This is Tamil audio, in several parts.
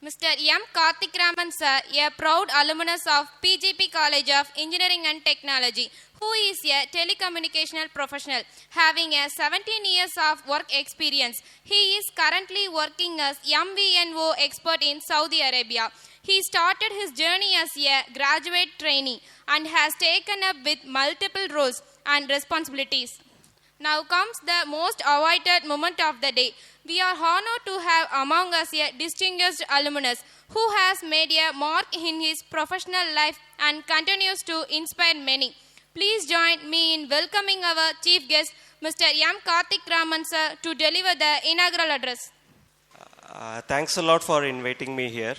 Mr. Karthik Raman Sir, a proud alumnus of PGP College of Engineering and Technology, who is a telecommunications professional, having a 17 years of work experience. He is currently working as MVNO expert in Saudi Arabia. He started his journey as a graduate trainee and has taken up with multiple roles and responsibilities. Now comes the most awaited moment of the day. We are honored to have among us a distinguished alumnus who has made a mark in his professional life and continues to inspire many. Please join me in welcoming our chief guest, Mr. Er.Karthik Raman Sir, to deliver the inaugural address. Thanks a lot for inviting me here.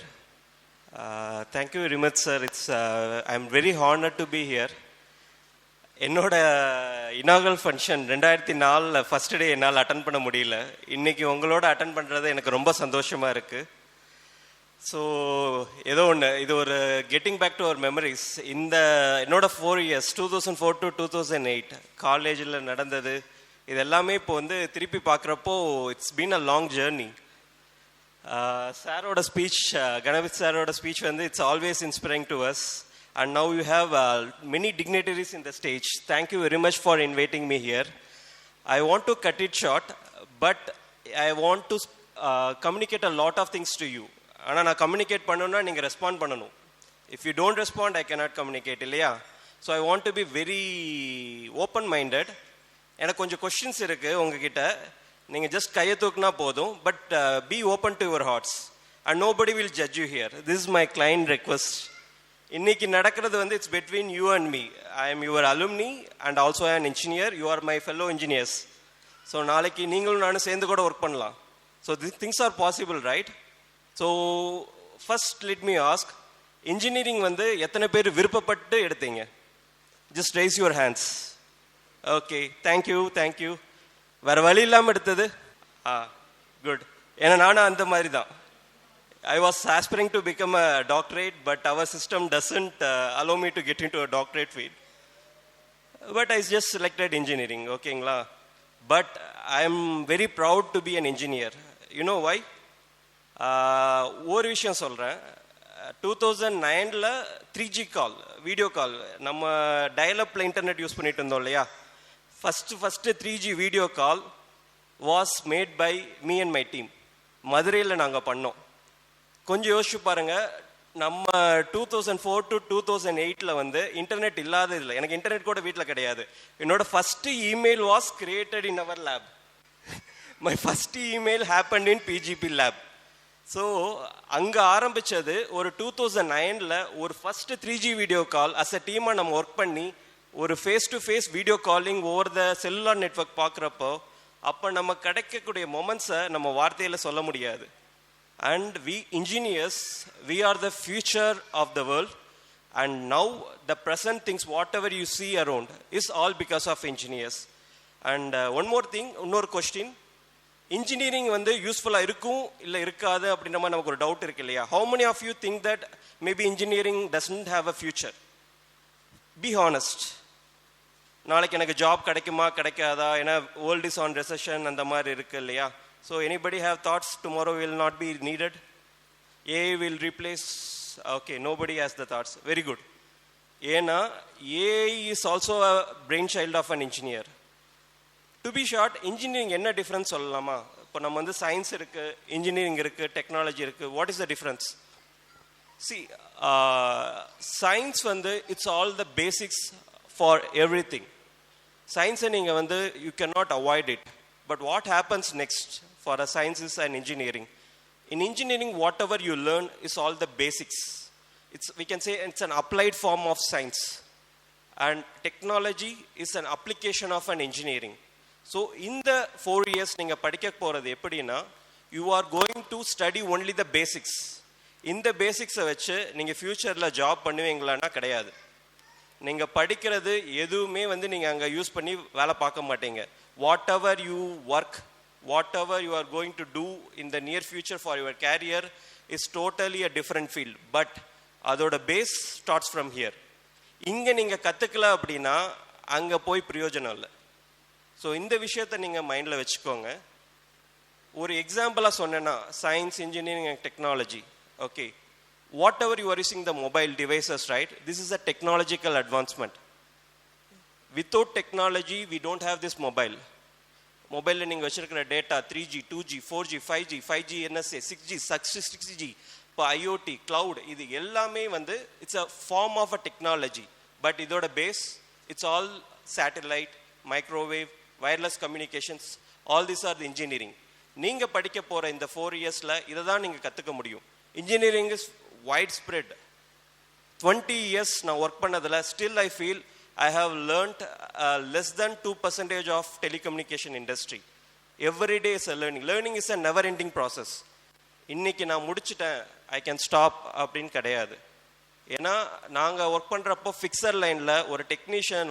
Thank you very much, sir. I'm very honored to be here. என்னோட இனாகுரல் ஃபங்க்ஷன் 2004 ஃபர்ஸ்ட் டே என்னால் அட்டன் பண்ண முடியல. இன்றைக்கி உங்களோட அட்டன் பண்ணுறது எனக்கு ரொம்ப சந்தோஷமாக இருக்குது. ஸோ ஏதோ ஒன்று, இது ஒரு getting back to our memories. என்னோட 4 years 2004 to 2008 காலேஜில் நடந்தது இது எல்லாமே இப்போ திருப்பி பார்க்குறப்போ it's been a long journey. சாரோட ஸ்பீச், கணபத் சாரோட speech it's always inspiring to us. And now you have many dignitaries in the stage. Thank you very much for inviting me here. I want to cut it short, but I want to communicate a lot of things to you. Ana na communicate pannona neenga respond pannanum. If you don't respond, I cannot communicate illaya. So I want to be very open minded. Enakku konja questions irukku unga kitta. Neenga just kaiya thookna podum, but be open to your hearts and nobody will judge you here. This is my client request. இன்னைக்கு நடக்கிறது it's between you and me. I am your alumni and also an engineer. You are my fellow engineers. So நாளைக்கு நீங்களும் நானும் சேர்ந்து கூட ஒர்க் பண்ணலாம். So things are possible, right? So first let me ask, engineering எத்தனை பேர் விருப்பப்பட்டு எடுத்தீங்க? Just raise your hands. Okay, thank you. வேறு வழி இல்லாமல் எடுத்தது? குட். ஏன்னா நானும் அந்த மாதிரி தான். I was aspiring to become a doctorate, but our system doesn't allow me to get into a doctorate field. But I just selected engineering, okay? But I am very proud to be an engineer. You know why? ஒரு விஷயம் சொல்கிறேன். 2009 3G கால், வீடியோ கால், நம்ம டயலப்பில் இன்டர்நெட் யூஸ் பண்ணிட்டு இருந்தோம் இல்லையா? First 3G video call was made by me and my team. மதுரையில் நாங்கள் பண்ணோம். கொஞ்சம் யோசிச்சு பாருங்க, நம்ம 2004 to 2008 இன்டர்நெட் இல்லாததில்லை. எனக்கு இன்டர்நெட் கூட வீட்டில் கிடையாது. என்னோட first email was created in our lab. My first email happen in PGP lab. So அங்கே ஆரம்பித்தது. ஒரு 2009 ஒரு first 3G video call as a டீமாக நம்ம ஒர்க் பண்ணி ஒரு face to face video calling over the cellular network பார்க்குறப்போ அப்போ நம்ம கிடைக்கக்கூடிய மொமெண்ட்ஸை நம்ம வார்த்தையில் சொல்ல முடியாது. And we engineers, we are the future of the world, and now the present things whatever you see around is all because of engineers. And one more thing, இன்னொரு question, engineering யூஸ்ஃபுல்லா இருக்கும் இல்லை இருக்காது அப்படின்ற மாதிரி நமக்கு ஒரு டவுட் இருக்கு இல்லையா? How many of you think that maybe engineering doesn't have a future? Be honest. நாளைக்கு எனக்கு ஜாப் கிடைக்குமா கிடைக்காதா? ஏன்னா வேர்ல்ட் இஸ் ஆன் ரெசெஷன் அந்த மாதிரி இருக்கு இல்லையா? So anybody have thoughts tomorrow will not be needed? AI will replace? Okay, nobody has the thoughts. Very good. ஏன்னா AI is also a brainchild of an engineer. To be short, engineering என்ன டிஃபரன்ஸ் சொல்லலாமா? இப்போ நம்ம சயின்ஸ் இருக்கு, இன்ஜினியரிங் இருக்கு, டெக்னாலஜி இருக்கு. What is the difference? See, science it's all the basics for everything. Science நீங்க you cannot avoid it. But what happens next for a sciences and engineering? In engineering, whatever you learn is all the basics. We can say it's an applied form of science. And technology is an application of an engineering. So in the 4 years, நீங்க படிக்க போறது எப்படின்னா, you are going to study only the basics. இந்த பேசிக்ஸை வச்சு நீங்க ஃபியூச்சர்ல ஜாப் பண்ணுவீங்களான்னா கிடையாது. நீங்க படிக்கிறது எதுவுமே நீங்க அங்க யூஸ் பண்ணி வேலை பார்க்க மாட்டீங்க. Whatever you work, whatever you are going to do in the near future for your career is totally a different field. But அதோட பேஸ் starts from here. இங்க நீங்க கத்துக்கல அப்படின்னா அங்க போய் பிரயோஜனம் இல்லை. ஸோ இந்த விஷயத்தை நீங்க மைண்ட்ல வச்சுக்கோங்க. ஒரு எக்ஸாம்பிளா சொன்னேன்னா, science, engineering and technology Okay. Whatever you are using the mobile devices, right? This is a technological advancement. Without technology, we don't have this mobile. Mobile learning data 3G, 2G, 4G, 5G, 5G NSA, 6G, 6G, IoT, cloud, it's a form of a technology. But idoda base, it's all satellite, microwave, wireless communications, all these are the engineering. Neenga padikka pora in the 4 years la idha neenga kattukka mudiyum. Engineering is widespread. 20 years now work pannadala, still I feel I have learned less than 2% of telecommunication industry. Every day is a learning. Learning is a never ending process. Inniki na mudichitan, I can stop அப்படினு கிடையாது. ஏன்னா நாங்க ஒர்க் பண்றப்போ ஃபிக்ஸர் லைன்ல ஒரு டெக்னீஷியன்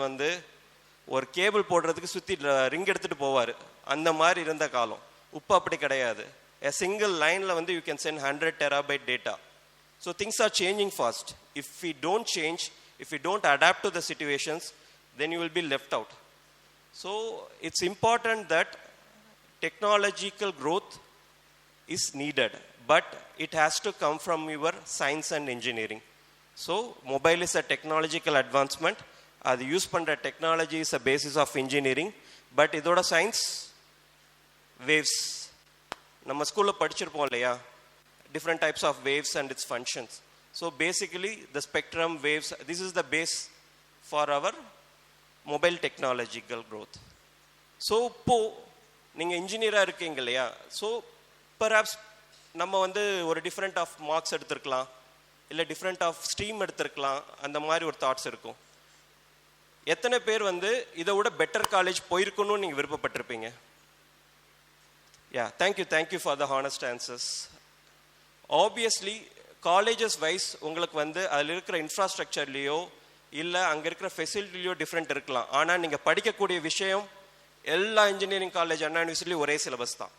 ஒரு கேபிள் போடுறதுக்கு சுத்தி ரிங் எடுத்துட்டு போவாரு. அந்த மாதிரி இருந்த காலம். இப்போ அப்படி கிடையாது. A single line la you can send 100 terabyte data. So things are changing fast. If we don't change, if we don't adapt to the situations, then you will be left out. So it's important that technological growth is needed, but it has to come from your science and engineering. So mobile is a technological advancement. The use pandra technology is a basis of engineering, but idoda science waves. நம்ம ஸ்கூல்ல படிச்சிருப்போம் இல்லையா, different types of waves and its functions. So basically the spectrum waves, this is the base for our mobile technological growth. So இப்போ நீங்க இன்ஜினியரா இருக்கீங்க இல்லையா, so perhaps நம்ம ஒரு டிஃபரெண்ட் ஆஃப் மார்க்ஸ் எடுத்திருக்கலாம், இல்லை டிஃப்ரெண்ட் ஆஃப் ஸ்ட்ரீம் எடுத்திருக்கலாம், அந்த மாதிரி ஒரு தாட்ஸ் இருக்கும். எத்தனை பேர் இதை விட பெட்டர் காலேஜ் போயிருக்கணும்னு நீங்கள் விருப்பப்பட்டிருப்பீங்க? thank you for the honest answers. Obviously colleges wise உங்களுக்கு அதில் இருக்கிற இன்ஃப்ராஸ்ட்ரக்சர்லேயோ இல்லை அங்கே இருக்கிற ஃபெசிலிட்டிலையோ டிஃப்ரெண்ட் இருக்கலாம். ஆனால் நீங்கள் படிக்கக்கூடிய விஷயம் எல்லா இன்ஜினியரிங் காலேஜ் அண்ணா யூனிவர்சிட்டிலையும் ஒரே சிலபஸ் தான்.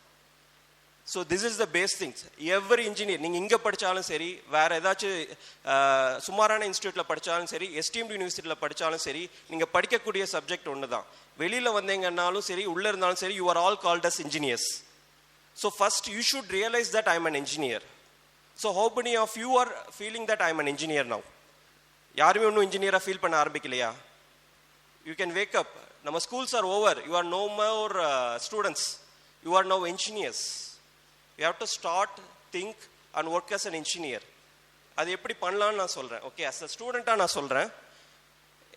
So this is the base things. Every engineer நீங்கள் இங்கே படித்தாலும் சரி, வேறு ஏதாச்சும் சுமாரான இன்ஸ்டியூட்டில் படித்தாலும் சரி, எஸ்டிஎம்டி யூனிவர்சிட்டியில் படித்தாலும் சரி, நீங்கள் படிக்கக்கூடிய சப்ஜெக்ட் ஒன்று தான். வெளியில் வந்தீங்கன்னாலும் சரி, உள்ளே இருந்தாலும் சரி, you are all called as engineers. So first you should realise that I am an engineer. So how many of you are feeling that I am an engineer now? யாருமே இன்னும் இன்ஜினியரா ஃபீல் பண்ண ஆரம்பிக்கலையா? You can wake up. நம்ம schools are over. You are no more students. You are now engineers. You have to start, think and work as an engineer. அது எப்படி பண்ணலாம்னு நான் சொல்றேன். ஓகே, as a student நான் சொல்றேன்.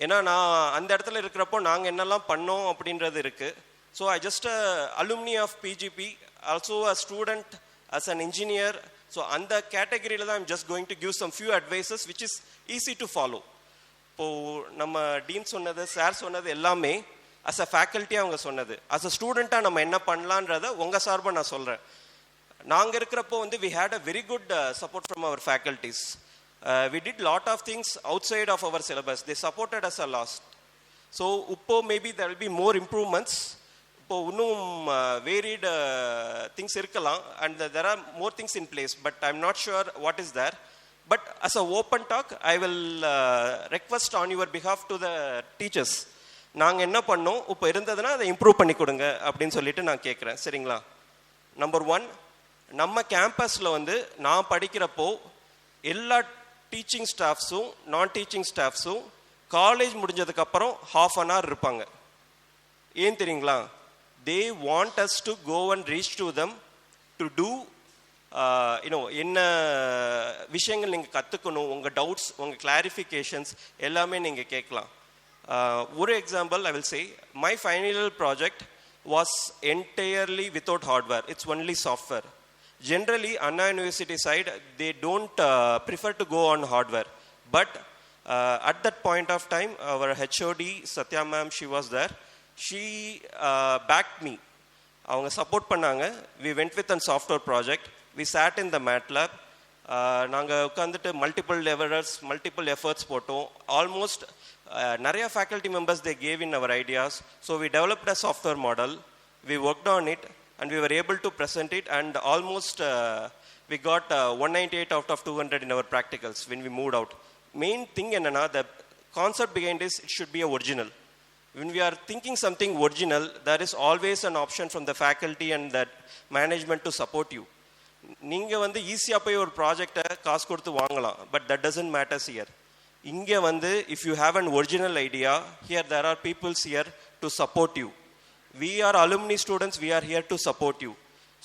ஏன்னா நான் அந்த இடத்துல இருக்கிறப்போ நாங்க என்னெல்லாம் பண்ணோம் அப்படின்றது இருக்கு. So I just alumni of PGP, also a student as an engineer. So அந்த கேட்டகரியில் தான் I'm just going to give some few advices which is easy to follow. இப்போ நம்ம டீன் சொன்னது, சார் சொன்னது எல்லாமே as a faculty அவங்க சொன்னது. as a ஸ்டூடெண்ட்டாக நம்ம என்ன பண்ணலான்றத உங்கள் சார்பாக நான் சொல்கிறேன். நாங்கள் இருக்கிறப்போ we had a very good support from our faculties. We did lot of things outside of our syllabus. They supported us a lot. So இப்போ maybe there will be more improvements. இப்போ இன்னும் வேரிட் திங்ஸ் இருக்கலாம், and there are more things in place, but I am not sure what is there. But as a open talk I will request on your behalf to the teachers. நாங்கள் என்ன பண்ணோம், இப்போ இருந்ததுன்னா அதை இம்ப்ரூவ் பண்ணி கொடுங்க அப்படின்னு சொல்லிட்டு நான் கேட்குறேன். சரிங்களா? நம்பர் 1, நம்ம கேம்பஸில் நான் படிக்கிறப்போ எல்லா டீச்சிங் ஸ்டாஃப்ஸும் நான் டீச்சிங் ஸ்டாஃப்ஸும் காலேஜ் முடிஞ்சதுக்கப்புறம் ½ an hour இருப்பாங்க. ஏன் தெரியுங்களா? They want us to go and reach to them to do என்ன விஷயங்கள் நீங்கள் கற்றுக்கணும், உங்கள் டவுட்ஸ், உங்கள் கிளாரிஃபிகேஷன்ஸ் எல்லாமே நீங்கள் கேட்கலாம். ஒரு example I will say, my final project was entirely without hardware. It's only software. Generally, Anna University side, they don't prefer to go on hardware. But at that point of time, our HOD, Satya ma'am, she was there. She backed me. அவங்க சப்போர்ட் பண்ணாங்க. We went with a software project. We sat in the MATLAB. நாங்கள் உட்காந்துட்டு மல்டிபிள் லெவலர்ஸ், மல்டிபிள் எஃபர்ட்ஸ் போட்டோம். ஆல்மோஸ்ட் நிறைய faculty members they gave in our ideas. So we developed a software model. We worked on it and we were able to present it, and almost we got 198 out of 200 in our practicals when we moved out. Main thing enna, the concept behind this, it should be a original. When we are thinking something original, there is always an option from the faculty and the management to support you. நீங்கள் வந்து ஈஸியாக போய் ஒரு ப்ராஜெக்டை காசு கொடுத்து வாங்கலாம், but that doesn't matters here. இங்கே வந்து if you have an original idea, here there are peoples here to support you. We are alumni students, we are here to support you.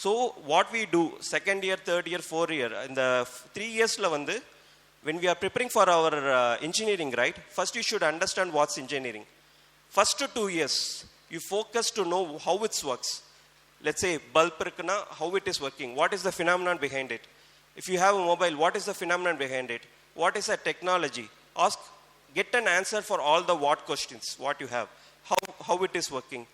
So what we do, second year, third year, fourth year, in the 3 years la vandu, when we are preparing for our engineering, right, first you should understand what's engineering. First 2 years, you focus to know how it works. Let's say bulb irukna, how it is working, what is the phenomenon behind it. If you have a mobile, what is the phenomenon behind it, what is a technology. Ask, get an answer for all the what questions, what you have, how it is working.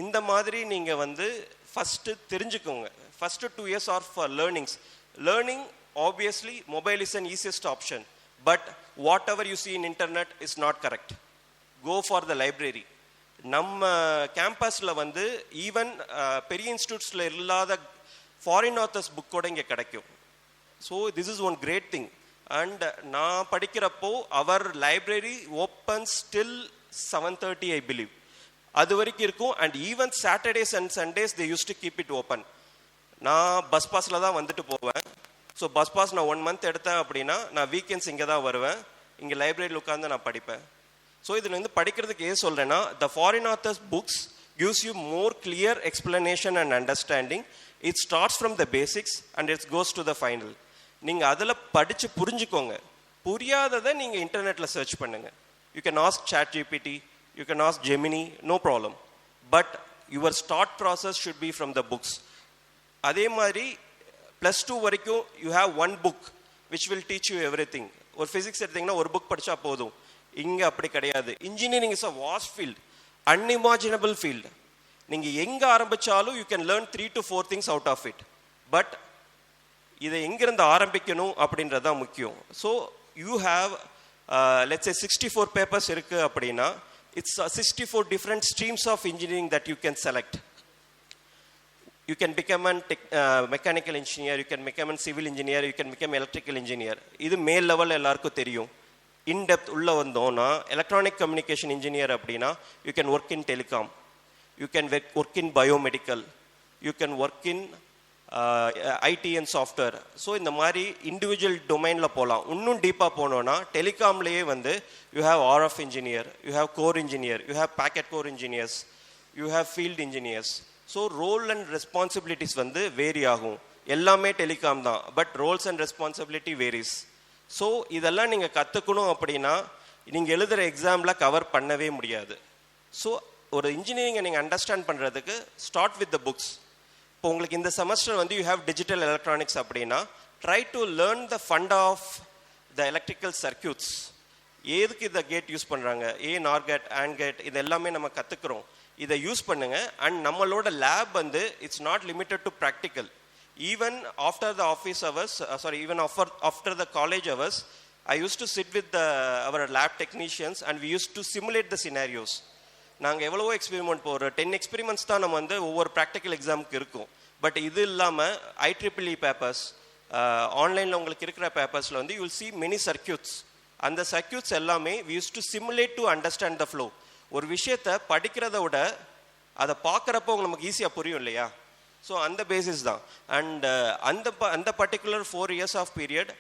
இந்த மாதிரி நீங்கள் வந்து ஃபஸ்ட்டு தெரிஞ்சுக்கோங்க. First 2 years are for learnings. Learning obviously mobile is an easiest option, but whatever you see in internet is not correct. Go for the library. நம்ம கேம்பஸில் வந்து ஈவன் பெரிய இன்ஸ்டியூட்ஸில் இல்லாத ஃபாரின் ஆத்தர்ஸ் புக் கூட இங்கே கிடைக்கும். So this is one great thing. And நான் படிக்கிறப்போ அவர் library opens till 7:30 I believe. அது வரைக்கும் இருக்கும். And even Saturdays and Sundays they use to keep it open. நான் பஸ் பாஸில் தான் வந்துட்டு போவேன். ஸோ பஸ் பாஸ் நான் 1 month எடுத்தேன் அப்படின்னா நான் வீக்கெண்ட்ஸ் இங்கே தான் வருவேன். இங்கே லைப்ரரியில் உட்காந்து நான் படிப்பேன். ஸோ இதில் வந்து படிக்கிறதுக்கு ஏன் சொல்கிறேன்னா, த foreign authors books gives you more clear explanation and understanding. It starts from the basics and it goes to the final. நீங்கள் அதில் படித்து புரிஞ்சுக்கோங்க. புரியாததை நீங்கள் இன்டர்நெட்டில் சர்ச் பண்ணுங்கள். You can ask ChatGPT, you can ask Gemini, no problem. But your start process should be from the books. அதே மாதிரி +2 வரைக்கும் you have one book which will teach you everything. ஒரு ஃபிசிக்ஸ் எடுத்தீங்கன்னா ஒரு புக் படித்தா போதும். இங்கே அப்படி கிடையாது. Engineering is a vast field, unimaginable field. நீங்கள் எங்கே ஆரம்பித்தாலும் you can learn 3 to 4 things out of it. But இதை எங்கிருந்து ஆரம்பிக்கணும் அப்படின்றது தான் முக்கியம். So you have let's say 64 papers இருக்கு அப்படின்னா it's 64 different streams of engineering that you can select. You can become a mechanical engineer, you can become a civil engineer, you can become electrical engineer. இது மேல் லெவல் எல்லாருக்கும் தெரியும். இன் டெப்த் உள்ள வந்தோம்னா எலக்ட்ரானிக் கம்யூனிகேஷன் இன்ஜினியர் அப்படின்னா you can work in telecom, you can work in biomedical, you can work in ID and software. So இந்த மாதிரி இண்டிவிஜுவல் டொமைனில் போகலாம். இன்னும் டீப்பாக போனோன்னா டெலிகாம்லேயே வந்து you have RF engineer, you have core engineer, you have packet core engineers, you have field engineers. So role and responsibilities வந்து வேரி ஆகும். எல்லாமே டெலிகாம் தான், but roles and responsibility varies. So இதெல்லாம் நீங்கள் கற்றுக்கணும் அப்படின்னா நீங்கள் எழுதுகிற எக்ஸாமில் கவர் பண்ணவே முடியாது. ஸோ ஒரு இன்ஜினியரிங்கை நீங்கள் அண்டர்ஸ்டாண்ட் பண்ணுறதுக்கு ஸ்டார்ட் வித் த புக்ஸ். இப்போ உங்களுக்கு இந்த செமஸ்டர் வந்து யூ ஹேவ் டிஜிட்டல் எலக்ட்ரானிக்ஸ் அப்படின்னா try to learn the fund of the electrical circuits. எதுக்கு இதை கேட் யூஸ் பண்ணுறாங்க, நார் கேட், ஆண்ட் கேட், இது எல்லாமே நம்ம கற்றுக்குறோம். இதை யூஸ் பண்ணுங்க. அண்ட் நம்மளோட லேப் வந்து it's not limited to practical. Even after the office hours, even after the college hours, I used to sit with our lab technicians and we used to simulate the scenarios. நாங்கள் எவ்வளவோ எக்ஸ்பெரிமெண்ட் போகிறோம். 10 எக்ஸ்பெரிமெண்ட்ஸ் தான் நம்ம வந்து ஒவ்வொரு ப்ராக்டிக்கல் எக்ஸாமுக்கு இருக்கும். பட் இது இல்லாமல் IEEE பேப்பர்ஸ், ஆன்லைனில் உங்களுக்கு இருக்கிற பேப்பர்ஸில் வந்து you will see many circuits. அந்த சர்க்கியூட்ஸ் எல்லாமே we used to simulate to understand the flow. ஒரு விஷயத்தை படிக்கிறத விட அதை பார்க்குறப்போ நமக்கு ஈஸியாக புரியும் இல்லையா? ஸோ அந்த பேசிஸ் தான். அண்ட் அந்த particular 4 years of period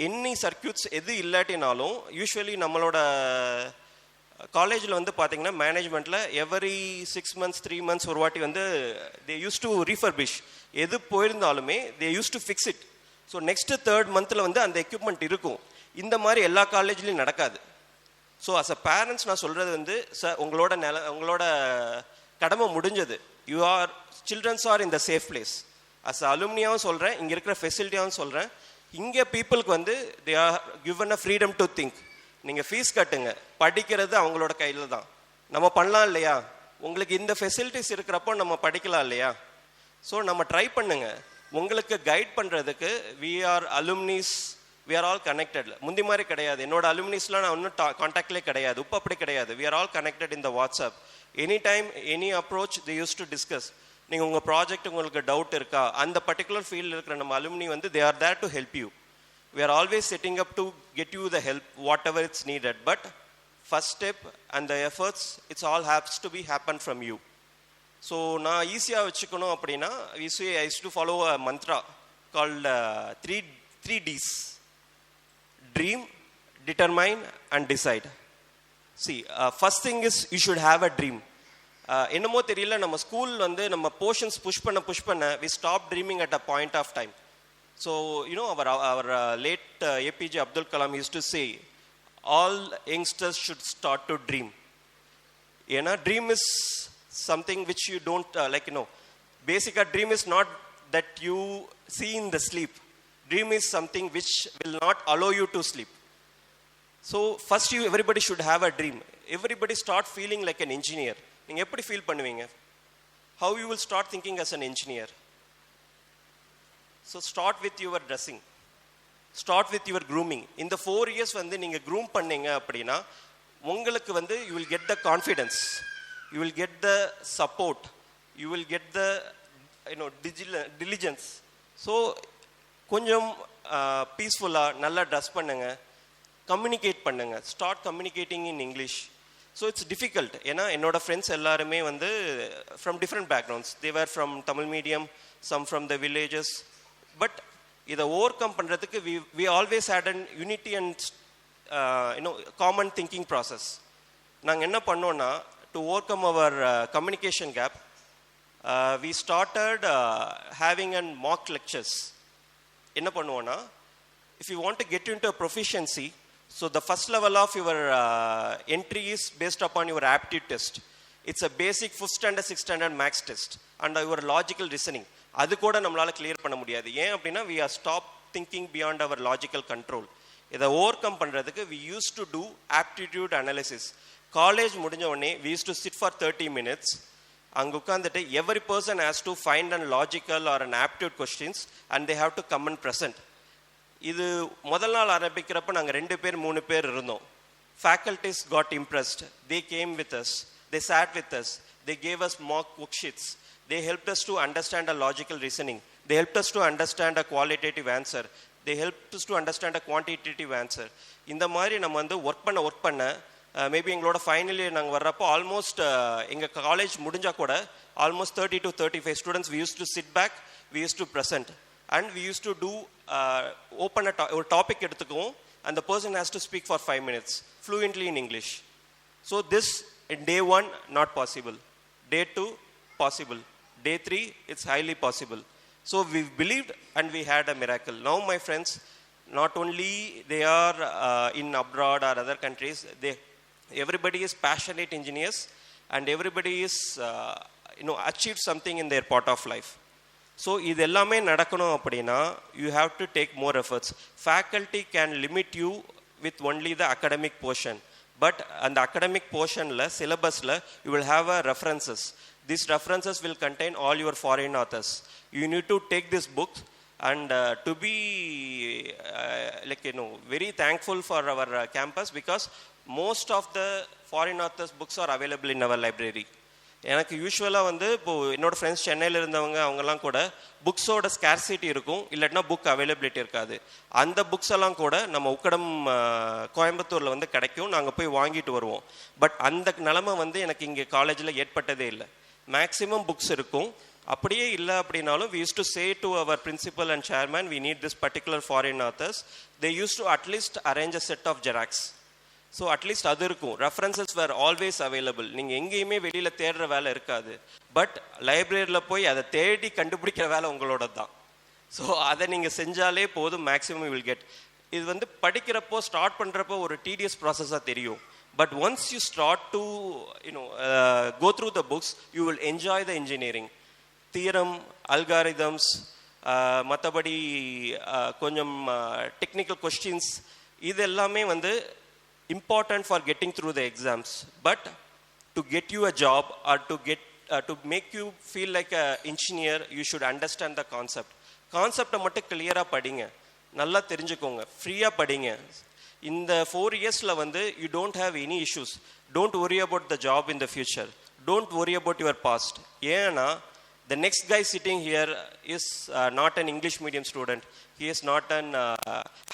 any circuits எது இல்லாட்டினாலும் யூஸ்வலி நம்மளோட காலேஜில் வந்து பார்த்தீங்கன்னா மேனேஜ்மெண்ட்டில் எவரி 6 months 3 months ஒரு வாட்டி வந்து தே யூஸ் டு ரீஃபர்பிஷ். எது போயிருந்தாலுமே they use to fix it. So next 3rd month வந்து அந்த எக்யூப்மெண்ட் இருக்கும். இந்த மாதிரி எல்லா காலேஜ்லையும் நடக்காது. ஸோ அஸ் அ பேரண்ட்ஸ் நான் சொல்கிறது வந்து சார் உங்களோட கடமை முடிஞ்சது. Childrens are in the safe place. As a அலுமினியாவும் சொல்கிறேன், இங்கே இருக்கிற ஃபெசிலிட்டியாகவும் சொல்கிறேன். இங்கே பீப்புளுக்கு வந்து they are given a freedom to think. நீங்கள் ஃபீஸ் கட்டுங்க, படிக்கிறது அவங்களோட கையில் தான். நம்ம பண்ணலாம் இல்லையா? உங்களுக்கு இந்த ஃபெசிலிட்டிஸ் இருக்கிறப்போ நம்ம படிக்கலாம் இல்லையா? ஸோ நம்ம ட்ரை பண்ணுங்க. உங்களுக்கு கைட் பண்ணுறதுக்கு we are alumnis, we are all connected. முந்தி மாதிரி கிடையாது. என்னோட அலுமினிஸ்லாம் நான் இன்னும் கான்டாக்ட்லேயே கிடையாது. இப்போ அப்படி கிடையாது. We are all connected in the WhatsApp. Any time any approach they use to discuss. நீங்கள் உங்கள் ப்ராஜெக்ட் உங்களுக்கு டவுட் இருக்கா, அந்த பர்டிகுலர் ஃபீல்டில் இருக்கிற நம்ம அலுமினி வந்து they are there to help you. We are always setting up to get you the help whatever it's needed, but first step and the efforts, it's all has to be happen from you. So நான் ஈஸியாக வச்சுக்கணும் அப்படின்னா I used to follow a mantra called three Ds: dream, determine, and decide. See, first thing is you should have a dream. என்னமோ தெரியல, நம்ம ஸ்கூல் வந்து நம்ம போர்ஷன்ஸ் புஷ் பண்ண we stop dreaming at a point of time. So you know, our late APJ Abdul Kalam used to say all youngsters should start to dream. ஏன்னா dream is something which you don't like, you know, basic dream is not that you see in the sleep. Dream is something which will not allow you to sleep. So first everybody should have a dream. Everybody start feeling like an engineer. நீங்க எப்படி ஃபீல் பண்ணுவீங்க? How you will start thinking as an engineer? So start with your dressing. Start with your grooming. In the 4 years வந்து நீங்க groom பண்ணீங்க அப்படின்னா உங்களுக்கு வந்து you will get the confidence, you will get the support, you will get the, you know, diligence. So கொஞ்சம் பீஸ்ஃபுல்லா நல்லா ட்ரெஸ் பண்ணுங்க, கம்யூனிகேட் பண்ணுங்க, start communicating in English. So it's difficult. ஏன்னா என்னோட ஃப்ரெண்ட்ஸ் எல்லாருமே வந்து from different backgrounds, they were from Tamil medium, some from the villages. But இதை ஓவர் கம் பண்ணுறதுக்கு we always had an unity and you know common thinking process. நாங்கள் என்ன பண்ணோன்னா, to overcome our communication gap, we started having and mock lectures. என்ன பண்ணுவோன்னா, if you want to get into a proficiency, so the first level of your entry is based upon your aptitude test. It's a basic 5th standard 6th standard max test and your logical reasoning. அது கூட நம்மளால கிளியர் பண்ண முடியாது. ஏன் அப்படின்னா we are stop thinking beyond our logical control. இதை ஓவர் கம் பண்றதுக்கு we used to do aptitude analysis. College முடிஞ்ச உடனே we used to sit for 30 minutes. அங்கே உட்காந்துட்டு every person has to find an logical or an aptitude questions and they have to come and present. இது முதல் நாள் ஆரம்பிக்கிறப்ப நாங்கள் 2 பேர் 3 பேர் இருந்தோம். Faculties got impressed. They came with us. They sat with us. They gave us mock worksheets. They helped us to understand a logical reasoning. They helped us to understand a qualitative answer. They helped us to understand a quantitative answer. இந்த மாதிரி நம்ம வந்து ஒர்க் பண்ண மேபி எங்களோட ஃபைனல் இயர் நாங்கள் வர்றப்போ ஆல்மோஸ்ட் எங்கள் காலேஜ் முடிஞ்சால் கூட almost 30 to 35 students we used to sit back, we used to present. And we used to do open ஒரு டாபிக் எடுத்துக்குவோம், and the person has to speak for 5 minutes fluently in English. So this in day 1 not possible, day 2 possible, day 3 it's highly possible. So we believed and we had a miracle. Now my friends, not only they are in abroad or other countries, everybody is passionate engineers and everybody is you know, achieved something in their part of life. So இது எல்லாமே நடக்கணும் அப்படின்னா you have to take more efforts. Faculty can limit you with only the academic portion. But அந்த அகடமிக் போர்ஷனில் சிலபஸில் you will have a references. This references will contain all your foreign authors. You need to take this book and to be like, you know, very thankful for our campus because most of the foreign authors books are available in our library. எனக்கு யூஸ்வலாக வந்து இப்போது என்னோடய ஃப்ரெண்ட்ஸ் சென்னையில் இருந்தவங்க அவங்கெல்லாம் கூட புக்ஸோட ஸ்கேர்சிட்டி இருக்கும், இல்லாட்டினா புக் அவைலபிலிட்டி இருக்காது. அந்த புக்ஸ் எல்லாம் கூட நம்ம உக்கடம் கோயம்புத்தூரில் வந்து கிடைக்கும், நாங்கள் போய் வாங்கிட்டு வருவோம். பட் அந்த நிலைமை வந்து எனக்கு இங்கே காலேஜில் ஏற்பட்டதே இல்லை. மேக்ஸிமம் புக்ஸ் இருக்கும். அப்படியே இல்லை அப்படின்னாலும் we used to say to our principal and chairman we need this particular foreign authors. They used to at least arrange a set of xerox. So at least அது இருக்கும். ரெஃபரன்சஸ் வேர் ஆல்வேஸ் அவைலபிள். நீங்கள் எங்கேயுமே வெளியில் தேடுற வேலை இருக்காது. பட் லைப்ரரியில் போய் அதை தேடி கண்டுபிடிக்கிற வேலை உங்களோட தான். ஸோ அதை நீங்கள் செஞ்சாலே போதும், மேக்ஸிமம் வில் கெட். இது வந்து படிக்கிறப்போ ஸ்டார்ட் பண்ணுறப்போ ஒரு டிடிஎஸ் ப்ராசஸாக தெரியும். But once you start to you know go through the books you will enjoy the engineering. Theorem, algorithms, மற்றபடி கொஞ்சம் டெக்னிக்கல் கொஸ்டின்ஸ், இது எல்லாமே வந்து important for getting through the exams. But to get you a job or to make you feel like a engineer, you should understand the concept. கான்செப்டை மட்டும் கிளியராக படிங்க, நல்லா தெரிஞ்சுக்கோங்க, ஃப்ரீயாக படிங்க. இந்த 4 இயர்ஸில் வந்து you don't have any issues. Don't worry about the job in the future. Don't worry about your past. ஏன்னா the next guy sitting here is not an English medium student. He is not an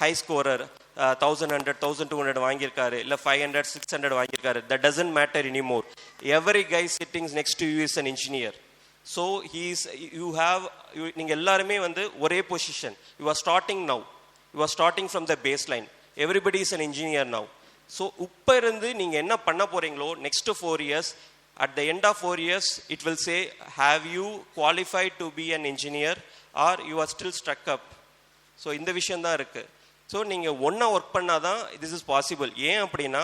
high scorer. 1100 1200 வாங்கியிருக்காரு, இல்லை 500 600 வாங்கியிருக்காரு. That doesn't matter anymore. Every guy sitting next to you is an engineer. So நீங்கள் எல்லாருமே வந்து ஒரே position. You are starting now. You are starting from the base line. Everybody is an engineer now. So இப்போ இருந்து நீங்கள் என்ன பண்ண போகிறீங்களோ next 4 years, at the end of 4 years, it will say, have you qualified to be an engineer or you are still stuck up? So இந்த விஷயம் தான் இருக்குது. ஸோ நீங்கள் ஒன்றா ஒர்க் பண்ணால் தான் this is possible. ஏன் அப்படின்னா,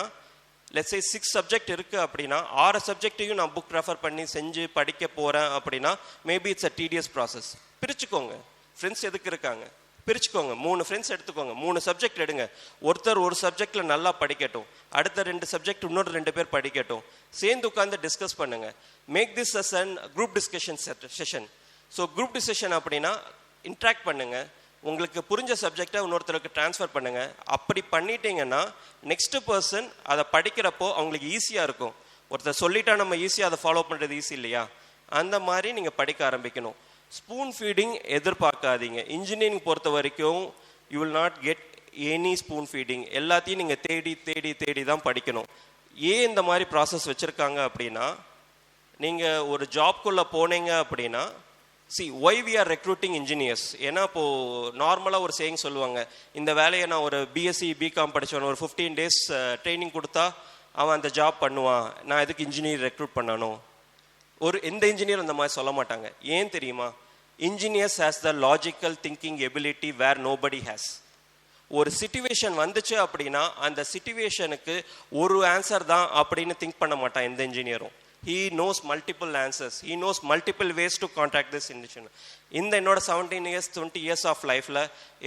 let's say 6 subject இருக்குது அப்படின்னா 6 சப்ஜெக்டையும் நான் புக் ரெஃபர் பண்ணி செஞ்சு படிக்க போகிறேன் அப்படின்னா maybe it's a tedious process. பிரிச்சுக்கோங்க. ஃப்ரெண்ட்ஸ் எதுக்கு இருக்காங்க, பிரிச்சுக்கோங்க. 3 ஃப்ரெண்ட்ஸ் எடுத்துக்கோங்க, 3 சப்ஜெக்ட் எடுங்க. ஒருத்தர் ஒரு சப்ஜெக்டில் நல்லா படிக்கட்டும், அடுத்த 2 சப்ஜெக்ட் இன்னொரு 2 பேர் படிக்கட்டும். சேர்ந்து உட்காந்து டிஸ்கஸ் பண்ணுங்க. Make this as an group discussion session. So group discussion அப்படின்னா இன்ட்ராக்ட் பண்ணுங்க. உங்களுக்கு புரிஞ்ச சப்ஜெக்டை இன்னொருத்தருக்கு ட்ரான்ஸ்ஃபர் பண்ணுங்க. அப்படி பண்ணிட்டீங்கன்னா நெக்ஸ்ட் பர்சன் அதை படிக்கிறப்போ அவங்களுக்கு ஈஸியாக இருக்கும். ஒருத்தர் சொல்லிட்டா நம்ம ஈஸியாக அதை ஃபாலோ பண்ணுறது ஈஸி இல்லையா? அந்த மாதிரி நீங்கள் படிக்க ஆரம்பிக்கணும். Spoon feeding எதிர்பார்க்காதீங்க. இன்ஜினியரிங் பொறுத்த வரைக்கும் you will not get any spoon feeding. எல்லாத்தையும் நீங்கள் தேடி தேடி தேடி தான் படிக்கணும். ஏன் இந்த மாதிரி ப்ராசஸ் வச்சுருக்காங்க அப்படின்னா, நீங்கள் ஒரு ஜாப்குள்ளே போனீங்க அப்படின்னா, why we are recruiting engineers? ஏன்னா இப்போது நார்மலாக ஒரு சேயிங் சொல்லுவாங்க, இந்த வேலையை நான் ஒரு பிஎஸ்சி பிகாம் படித்தவன் ஒரு 15 days ட்ரைனிங் கொடுத்தா அவன் அந்த ஜாப் பண்ணுவான், நான் எதுக்கு இன்ஜினியர் ரெக்ரூட் பண்ணணும்? எந்த இன்ஜினியர் அந்த மாதிரி சொல்ல மாட்டாங்க. ஏன் தெரியுமா? Engineers has the logical thinking ability where nobody has. ஒரு சிச்சுவேஷன் வந்துச்சு அப்படின்னா அந்த சிச்சுவேஷனுக்கு ஒரு ஆன்சர் தான் அப்படின்னு திங்க் பண்ண மாட்டான் எந்த இன்ஜினியரும். He knows multiple answers. He knows multiple ways to contact this engineer. இந்த என்னோட 17 years 20 years ஆஃப் லைஃப்பில்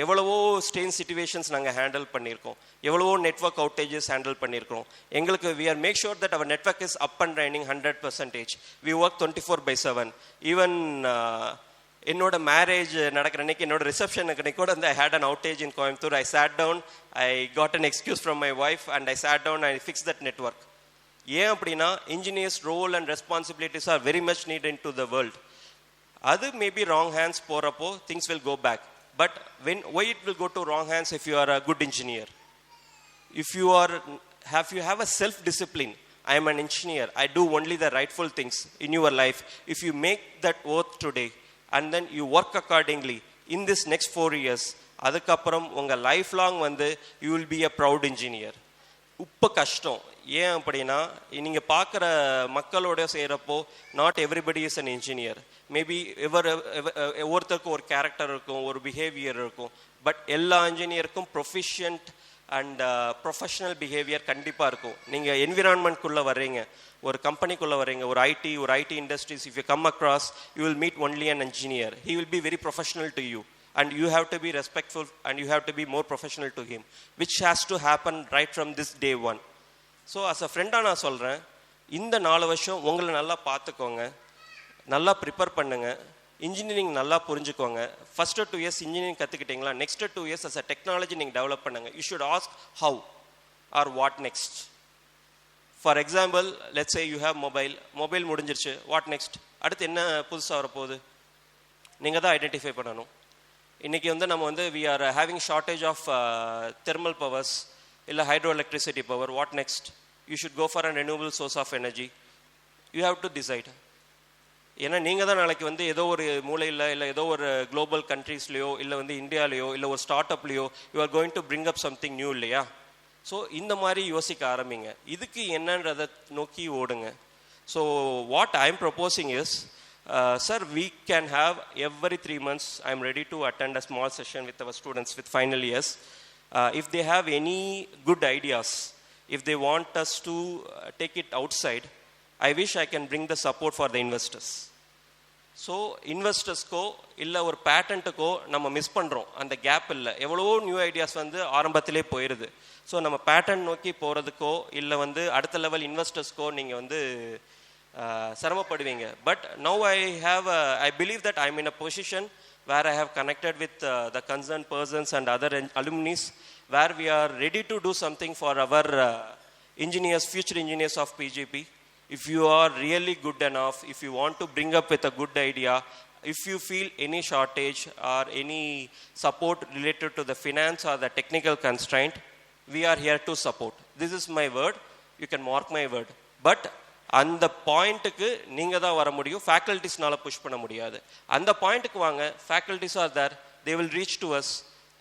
எவ்வளவோ ஸ்ட்ரெயின் சிச்சுவேஷன்ஸ் நாங்கள் ஹேண்டில் பண்ணியிருக்கோம், எவ்வளவோ நெட்ஒர்க் அவுட்டேஜஸ் ஹேண்டில் பண்ணியிருக்கோம். எங்களுக்கு we are make sure that our network is up and running 100%. We work 24/7. Even என்னோட மேரேஜ் நடக்கிற அன்னைக்கு, என்னோட ரிசப்ஷனுக்கு அன்னைக்கு கூட I had an outage in Coimbatore. I sat down, I got an excuse from my wife and I sat down and I fixed that network. ஏன் அப்படின்னா engineers role and responsibilities are very much need in to the world. அது மேபி ராங் ஹேண்ட்ஸ் போகிறப்போ things will go back. But why it will go to wrong hands if you are a good engineer? If you have a self discipline, I am an engineer, I do only the rightful things in your life. If you make that oath today and then you work accordingly in this next 4 years, அதுக்கப்புறம் உங்கள் life long you will be a proud engineer. உப்ப கஷ்டம். ஏன் அப்படின்னா நீங்கள் பார்க்குற மக்களோட செய்கிறப்போ not everybody is an engineer. Maybe ஒவ்வொருத்தருக்கும் ஒரு கேரக்டர் இருக்கும், ஒரு பிஹேவியர் இருக்கும். பட் எல்லா இன்ஜினியருக்கும் ப்ரொஃபிஷியன்ட் அண்ட் ப்ரொஃபஷனல் பிஹேவியர் கண்டிப்பாக இருக்கும். நீங்கள் என்விரான்மெண்ட்குள்ளே வர்றீங்க, ஒரு கம்பெனிக்குள்ளே வர்றீங்க, ஒரு IT industries, if you come across you will meet only an engineer. He will be very professional to you and you have to be respectful and you have to be more professional to him, which has to happen right from this day one. So as a friend நான் சொல்கிறேன், இந்த 4 வருஷம் உங்களை நல்லா பார்த்துக்கோங்க, நல்லா ப்ரிப்பேர் பண்ணுங்க, இன்ஜினியரிங் நல்லா புரிஞ்சுக்கோங்க. ஃபஸ்ட்டு 2 years இன்ஜினியரிங் கற்றுக்கிட்டீங்களா, next 2 years as a technology நீங்கள் டெவலப் பண்ணுங்க. You should ask how or what next. For example, let's say you have mobile முடிஞ்சிருச்சு, வாட் நெக்ஸ்ட்? அடுத்து என்ன புதுசாக வரப்போகுது நீங்கள் தான் ஐடென்டிஃபை பண்ணணும். இன்றைக்கி நம்ம we are having shortage of thermal powers இல்லை hydro electricity power. What next? You should go for an renewable source of energy. You have to decide. ஏன்னா நீங்கள் தான் நாளைக்கு ஏதோ ஒரு மூலையில் இல்லை ஏதோ ஒரு குளோபல் கண்ட்ரீஸ்லையோ இல்லை இந்தியாலேயோ இல்லை ஒரு ஸ்டார்ட் அப்லேயோ you are going to bring up something new இல்லையா? ஸோ இந்த மாதிரி யோசிக்க ஆரம்பிங்க, இதுக்கு என்னன்றதை நோக்கி ஓடுங்க. So what I am proposing is, sir, we can have every 3 months, I am ready to attend a small session with our students with final years. If they have any good ideas, if they want us to take it outside, I wish I can bring the support for the investors. So இன்வெஸ்டர்ஸ்க்கோ இல்லை ஒரு பேட்டன்ட்டுக்கோ நம்ம மிஸ் பண்ணுறோம், அந்த கேப் இல்லை. எவ்வளவோ நியூ ஐடியாஸ் ஆரம்பத்திலே போயிடுது. ஸோ நம்ம பேட்டன் நோக்கி போகிறதுக்கோ இல்லை அடுத்த லெவல் இன்வெஸ்டர்ஸ்க்கோ நீங்கள் சிரமப்படுவீங்க. But now I believe that I'm in a position where I have connected with the concerned persons and other alumni, where we are ready to do something for our engineers, future engineers of PGP. If you are really good enough, if you want to bring up with a good idea, if you feel any shortage or any support related to the finance or the technical constraint, we are here to support. This is my word, you can mark my word. But அந்த பாயிண்ட்டுக்கு நீங்கள் தான் வர முடியும், ஃபேக்கல்டிஸ்னால புஷ் பண்ண முடியாது. அந்த பாயிண்ட்டுக்கு வாங்க, faculties are there, they will reach to us,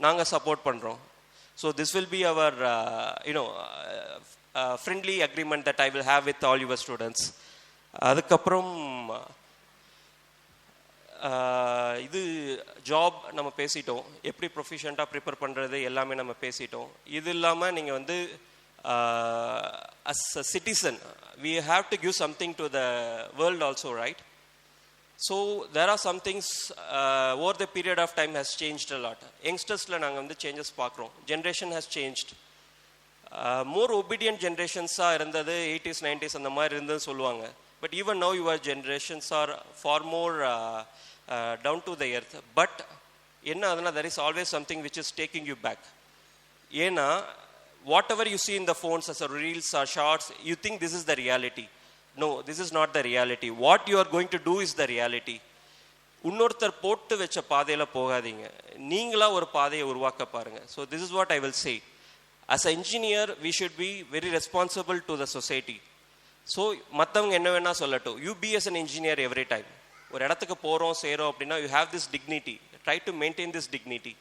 நாங்கள் சப்போர்ட் பண்ணுறோம். So this will be our friendly agreement that I will have with all your students. அதுக்கப்புறம் இது ஜாப் நம்ம பேசிட்டோம், எப்படி ப்ரொஃபிஷியண்ட்டாக ப்ரிப்பேர் பண்ணுறது எல்லாமே நம்ம பேசிட்டோம். இது இல்லாமல் நீங்கள் வந்து as a citizen we have to give something to the world also, right? So there are some things over the period of time has changed a lot. Youngsters la naanga vandu changes paakrom, generation has changed. More obedient generations are irundhathu 80s 90s and mari irundhu solluvaanga, but even now your generations are far more down to the earth. But enna adana there is always something which is taking you back. Ena whatever you see in the phones as a reels or shorts, you think this is the reality. No, this is not the reality. What you are going to do is the reality. இன்னொருத்தர் போட்டு வச்ச பாதையில் போகாதீங்க, நீங்களா ஒரு பாதையை உருவாக்க பாருங்க. So this is what I will say. As an engineer we should be very responsible to the society. So மற்றவங்க என்ன வேணா சொல்லட்டும், you be as an engineer every time. ஒரு இடத்துக்கு போகிறோம் செய்கிறோம் அப்படின்னா you have this dignity. Try to maintain this dignity.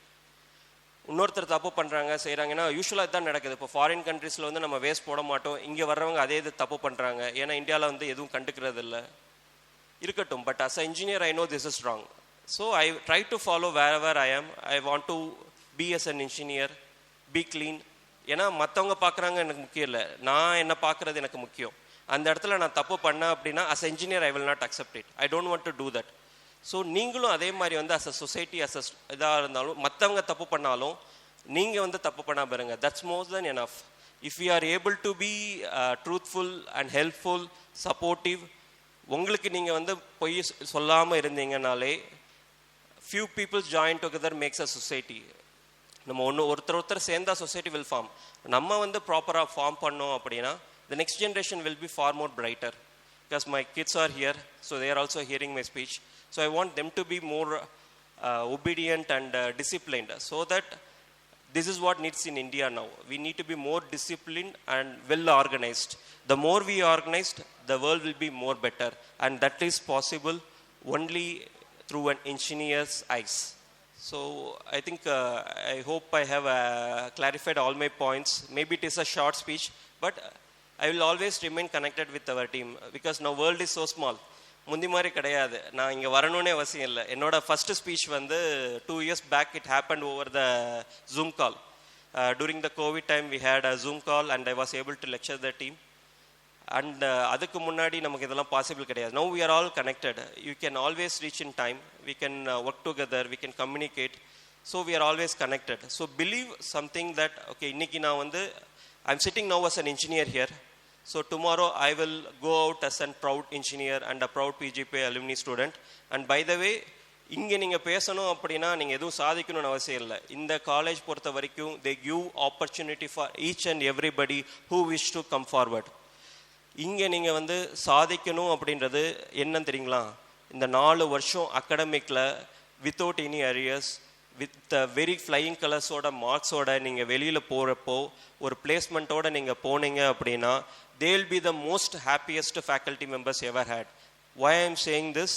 இன்னொருத்தர் தப்பு பண்ணுறாங்க செய்கிறாங்கன்னா யூஸ்வலாக இதுதான் நடக்குது. இப்போ ஃபாரின் கண்ட்ரீஸில் வந்து நம்ம வேஸ்ட் போட மாட்டோம், இங்கே வர்றவங்க அதே இது தப்பு பண்ணுறாங்க, ஏன்னா இந்தியாவில் வந்து எதுவும் கண்டுக்கிறது இல்லை. இருக்கட்டும், but as a engineer I know this is wrong. So I try to follow wherever I am. I want to be as an engineer, be clean. ஏன்னா மற்றவங்க பார்க்குறாங்க எனக்கு முக்கியம் இல்லை, நான் என்ன பார்க்குறது எனக்கு முக்கியம். அந்த இடத்துல நான் தப்பு பண்ணேன் அப்படின்னா as a engineer I will not accept it. I don't want to do that. So நீங்களும் அதே மாதிரி வந்து as a society as a இதாக இருந்தாலும் மற்றவங்க தப்பு பண்ணாலும் நீங்கள் வந்து தப்பு பண்ண பாருங்க. That's more than enough. If you are able to be truthful and helpful, supportive, உங்களுக்கு நீங்கள் வந்து பொய் சொல்லாமல் இருந்தீங்கனாலே few peoples join together makes a society. நம்ம ஒருத்தர் சேர்ந்தா சொசைட்டி வில் ஃபார்ம். நம்ம வந்து ப்ராப்பராக ஃபார்ம் பண்ணோம் அப்படின்னா the next generation will be far more brighter. Because my kids are here, so they are also hearing my speech. So I want them to be more obedient and disciplined, so that this is what needs in India now. We need to be more disciplined and well organized. The more we organized, the world will be more better, and that is possible only through an engineer's eyes. So I think I hope I have clarified all my points. Maybe it is a short speech, but I will always remain connected with our team, because now world is so small. முந்தி மாதிரி கிடையாது, நான் இங்கே வரணும்னே அவசியம் இல்லை. என்னோட ஃபஸ்ட்டு ஸ்பீச் வந்து 2 years back it happened over the Zoom call. During the COVID time we had a Zoom call and I was able to lecture the team. And அதுக்கு முன்னாடி நமக்கு இதெல்லாம் பாசிபிள் கிடையாது. Now we are all connected. You can always reach in time. We can work together. We can communicate. So we are always connected. So believe something that, okay, இன்னைக்கு நான் வந்து I'm sitting now as an engineer here. So tomorrow I will go out as a proud engineer and a proud PGP alumni student. And by the way, இங்கே நீங்கள் பேசணும் அப்படின்னா நீங்கள் எதுவும் சாதிக்கணும்னு அவசியம் இல்லை. இந்த காலேஜ் பொறுத்த வரைக்கும் they give opportunity for each and everybody who wish to come forward. இங்கே நீங்கள் வந்து சாதிக்கணும் அப்படின்றது என்னன்னு தெரியுங்களா? இந்த 4 வருஷம் அகடமிக்கில் without any arrears, with very flying கலர்ஸோட மார்க்ஸோட நீங்கள் வெளியில் போகிறப்போ ஒரு பிளேஸ்மெண்ட்டோடு நீங்கள் போனீங்க அப்படின்னா they will be the most happiest faculty members ever had. Why I am saying this,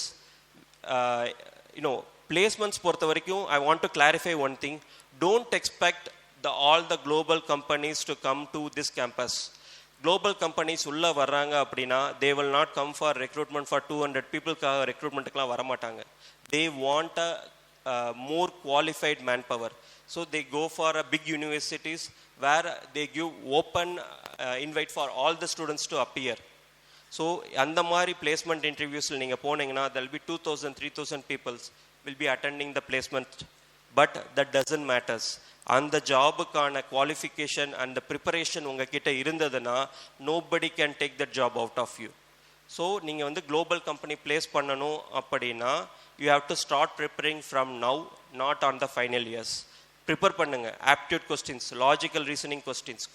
placements பொறுத்த வரைக்கும் I want to clarify one thing. Don't expect all the global companies to come to this campus. Global companies உள்ள வர்றாங்க அப்படின்னா they will not come for recruitment for 200 people. ரெக்ரூட்மெண்ட்டுக்கெலாம் வரமாட்டாங்க. They want a more qualified manpower. So they go for a big universities where they give open invite for all the students to appear. So அந்த மாதிரி placement interviewஸ்ல நீங்கள் போனீங்கன்னா there will be 2000 3000 people will be attending the placement, but that doesn't matters. அந்த ஜாபுக்கான குவாலிஃபிகேஷன் and the preparation உங்ககிட்ட இருந்ததுன்னா nobody can take that job out of you. So நீங்கள் வந்து குளோபல் கம்பெனி பிளேஸ் பண்ணணும் அப்படின்னா you have to start preparing from now, not on the final years. Prepare பண்ணுங்க. Aptitude questions, logical reasoning questions,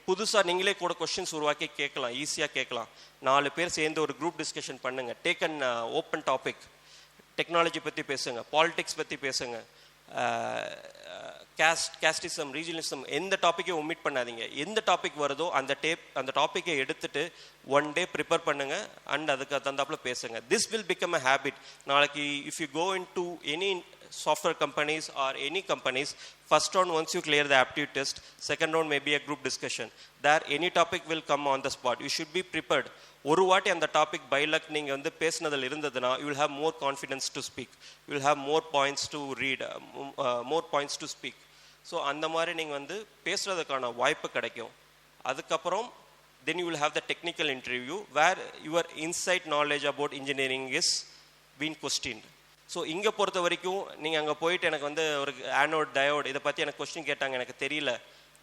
புதுசாக நீங்களே கூட கொஸ்டின்ஸ் உருவாக்கி கேட்கலாம், ஈஸியாக கேட்கலாம். 4 பேர் சேர்ந்து ஒரு குரூப் டிஸ்கஷன் பண்ணுங்க. Take an open topic. Technology பற்றி பேசுங்க, பாலிடிக்ஸ் பற்றி பேசுங்க, casteism, regionalism, எந்த டாப்பிக்கை omit பண்ணாதீங்க. எந்த டாபிக் வருதோ அந்த டாப்பிக்கை எடுத்துட்டு ஒன் டே ப்ரிப்பேர் பண்ணுங்க அண்ட் அதுக்கு தந்தாப்புல பேசுங்க. This will become a habit. நாளைக்கு if you go into any software companies or any companies, first round once you clear the aptitude test, second round may be a group discussion. There any topic will come on the spot. You should be prepared. ஒரு வாட்டி அந்த டாபிக் பை லக் நீங்க வந்து பேசினதில் இருந்ததுன்னா you will have more confidence to speak. You will have more points to read, more points to speak. So அந்த மாதிரி நீங்கள் வந்து பேசுகிறதுக்கான வாய்ப்பு கிடைக்கும். அதுக்கப்புறம் then you will have the technical interview where your inside knowledge about engineering is being questioned. So இங்கே பொறுத்த வரைக்கும் நீங்கள் அங்கே போயிட்டு எனக்கு வந்து ஒரு ஆனோட் டயோட் இதை பற்றி எனக்கு கொஸ்டின் கேட்டாங்க, எனக்கு தெரியல,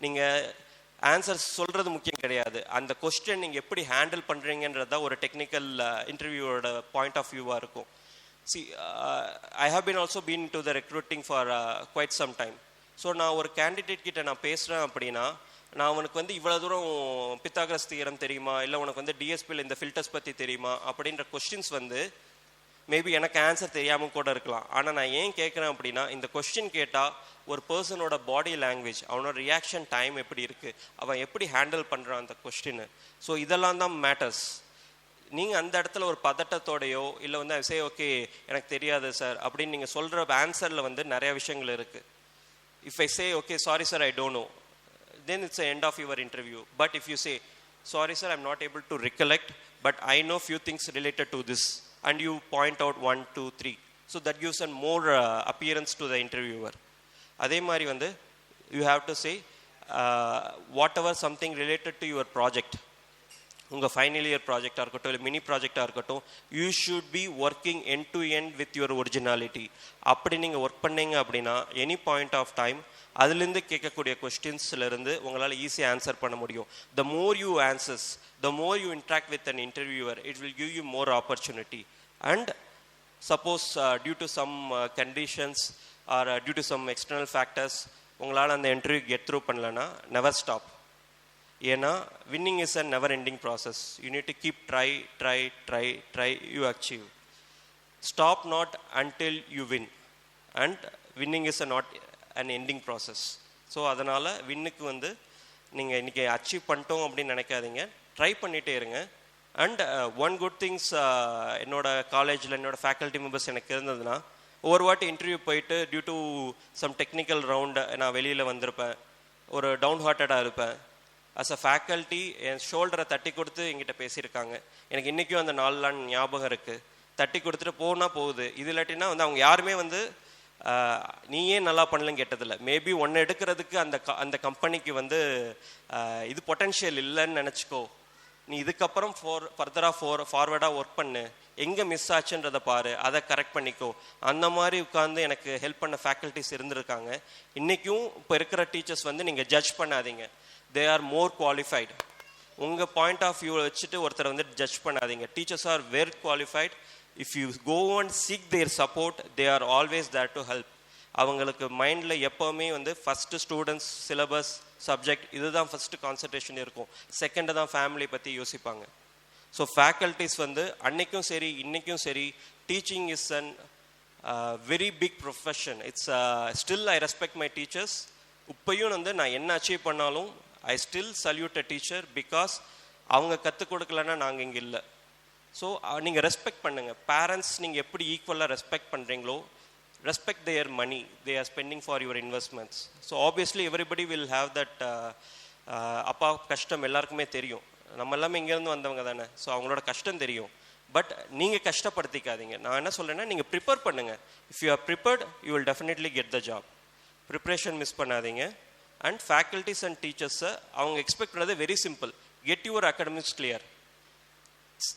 நீங்கள் ஆன்சர் சொல்கிறது முக்கியம் கிடையாது, அந்த கொஸ்டின் நீங்கள் எப்படி ஹேண்டில் பண்ணுறீங்கன்றது தான் ஒரு டெக்னிக்கல் இன்டர்வியூவோட பாயிண்ட் ஆஃப் வியூவாக இருக்கும். See, I have been also been to the recruiting for quite some time. So நான் ஒரு கேண்டிடேட் கிட்ட நான் பேசுகிறேன் அப்படின்னா நான் உனக்கு வந்து இவ்வளோ தூரம் பித்தாகரஸ் தியரம் தெரியுமா, இல்லை உனக்கு வந்து டிஎஸ்பியில் இந்த ஃபில்டர்ஸ் பற்றி தெரியுமா அப்படின்ற கொஸ்டின்ஸ் வந்து மேபி எனக்கு ஆன்சர் தெரியாமல் கூட இருக்கலாம். ஆனால் நான் ஏன் கேட்குறேன் அப்படின்னா இந்த கொஸ்டின் கேட்டால் ஒரு பர்சனோட பாடி லாங்குவேஜ், அவனோட ரியாக்ஷன் டைம் எப்படி இருக்குது, அவன் எப்படி ஹேண்டில் பண்ணுறான் அந்த கொஸ்டின்னு. ஸோ இதெல்லாம் தான் மேட்டர்ஸ். நீங்கள் அந்த இடத்துல ஒரு பதட்டத்தோடையோ இல்லை வந்து சே ஓகே எனக்கு தெரியாது சார் அப்படின்னு நீங்கள் சொல்கிற ஆன்சரில் வந்து நிறைய விஷயங்கள் இருக்குது. If I say, okay, sorry sir, I don't know, then it's the end of your interview. But if you say, sorry sir, I'm not able to recollect, but I know few things related to this, and you point out 1, 2, 3, so that gives a more appearance to the interviewer. Adhe mari vande you have to say whatever something related to your project, உங்கள் ஃபைனல் இயர் ப்ராஜெக்டாக இருக்கட்டும் இல்லை மினி ப்ராஜெக்டாக இருக்கட்டும், you should be working end to end with your originality. அப்படி நீங்கள் ஒர்க் பண்ணீங்க அப்படின்னா எனி பாயிண்ட் ஆஃப் டைம் அதுலேருந்து கேட்கக்கூடிய கொஸ்டின்ஸ்லேருந்து உங்களால் ஈஸியாக ஆன்சர் பண்ண முடியும். The more you answers, the more you interact with an interviewer, it will give you more opportunity. And suppose due to some conditions or due to some external factors உங்களால் அந்த இன்டர்வியூ கெட் த்ரூ பண்ணலன்னா நெவர் ஸ்டாப். ஏன்னா winning is a never ending process. You need to keep try you achieve. Stop not until you win, and winning is a not an ending process. So அதனால் வின்னுக்கு வந்து நீங்கள் இன்றைக்கி அச்சீவ் பண்ணிட்டோம் அப்படின்னு நினைக்காதீங்க, ட்ரை பண்ணிகிட்டே இருங்க. அண்ட் ஒன் குட் திங்ஸ் என்னோட காலேஜில் என்னோட ஃபேக்கல்ட்டி மெம்பர்ஸ் எனக்கு இருந்ததுன்னா, ஒவ்வொரு வாட்டி இன்டர்வியூ போயிட்டு due to some technical round நான் வெளியில் வந்திருப்பேன், ஒரு டவுன் ஹார்ட்டடாக இருப்பேன். அஸ் அ ஃபேக்கல்ட்டி என் ஷோல்டரை தட்டி கொடுத்து என்கிட்ட பேசியிருக்காங்க. எனக்கு இன்றைக்கும் அந்த நாள்லாம் ஞாபகம் இருக்குது. தட்டி கொடுத்துட்டு போனால் போகுது, இது இல்லாட்டினா வந்து அவங்க யாருமே வந்து நீ ஏன் நல்லா பண்ணலன்னு கேட்டதில்லை. மேபி ஒன்று எடுக்கிறதுக்கு அந்த கம்பெனிக்கு வந்து இது பொட்டென்ஷியல் இல்லைன்னு நினச்சிக்கோ, நீ இதுக்கப்புறம் ஃபார்வர்டாக ஒர்க் பண்ணு, எங்கே மிஸ் ஆச்சுன்றதை பாரு, அதை கரெக்ட் பண்ணிக்கோ. அந்த மாதிரி உட்காந்து எனக்கு ஹெல்ப் பண்ண ஃபேக்கல்ட்டிஸ் இருந்திருக்காங்க. இன்றைக்கும் இப்போ இருக்கிற டீச்சர்ஸ் வந்து நீங்கள் ஜட்ஜ் பண்ணாதீங்க, they are more qualified. உங்கள் பாயிண்ட் ஆஃப் வியூ வச்சுட்டு ஒருத்தரை வந்து ஜட்ஜ் பண்ணாதீங்க. Teachers are very qualified. If you go and seek their support, they are always there to help. அவங்களுக்கு மைண்டில் எப்போவுமே வந்து ஃபஸ்ட்டு ஸ்டூடெண்ட்ஸ், சிலபஸ், சப்ஜெக்ட் இதுதான் ஃபஸ்ட்டு கான்சன்ட்ரேஷன் இருக்கும். செகண்டு தான் ஃபேமிலி பற்றி யோசிப்பாங்க. ஸோ ஃபேக்கல்ட்டிஸ் வந்து அன்னைக்கும் சரி இன்றைக்கும் சரி, teaching is an very big profession. It's still I respect my teachers. இப்பையும் வந்து நான் என்ன அச்சீவ் பண்ணாலும் I still salute a teacher, because அவங்க கற்றுக் கொடுக்கலன்னா நாங்கள் இங்கே இல்லை. ஸோ நீங்கள் ரெஸ்பெக்ட் பண்ணுங்கள். பேரண்ட்ஸ் நீங்கள் எப்படி ஈக்குவலாக ரெஸ்பெக்ட் பண்ணுறீங்களோ, respect their money they are spending for your investments. So obviously everybody will have that. அப்பா கஷ்டம் எல்லாருக்குமே தெரியும், நம்ம எல்லாமே இங்கேருந்து வந்தவங்க தானே, ஸோ அவங்களோட கஷ்டம் தெரியும். பட் நீங்கள் கஷ்டப்படுத்திக்காதீங்க. நான் என்ன சொல்கிறேன்னா, நீங்கள் ப்ரிப்பேர் பண்ணுங்கள். If you R prepared you will definitely get the job. Preparation miss பண்ணாதீங்க. அண்ட் ஃபேக்கல்ட்டிஸ் அண்ட் டீச்சர்ஸை அவங்க எக்ஸ்பெக்ட் பண்ணது very simple, get your academics clear.